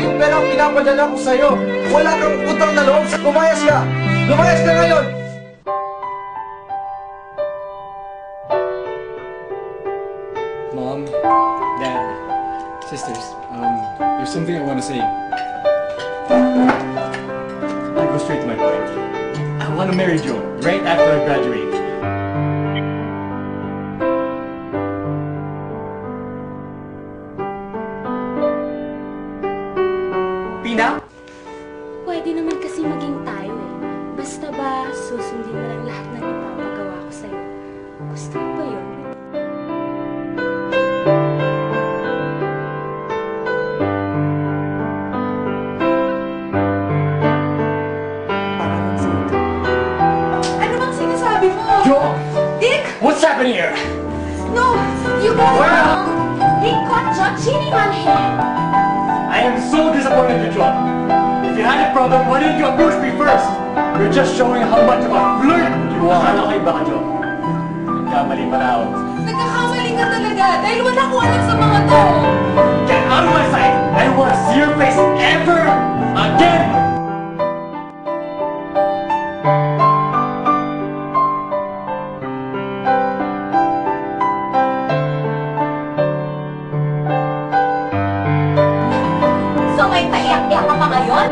yung perang pinapadala ko sa'yo. Wala kang utang na loob. Lumayas ka! Lumayas ka ngayon! Mom, Dad, sisters, there's something I want to say. I go straight to my point. I want to marry Joe right after I graduate. Pina? Pwede naman kasi maging tayo eh. Basta ba, susundin mo lang lahat ng ipapagawa ko sa'yo. Gusto mo ba yun? Ano bang sinasabi mo? Joe! Dick! What's happening here? No! You got it Well- wrong! Dick caught John cheating on him! I am so disappointed in Joe. If you had a problem, why didn't you approach me first? You're just showing how much of a flirt you are. Ano kayo ba, Joe? Nagkamali pa na ako. Nagkakamali ka talaga dahil wala akong alam sa mga to! Get out of my sight! I don't want to see your face ever again! So may paiyak-iyak ka pa ngayon?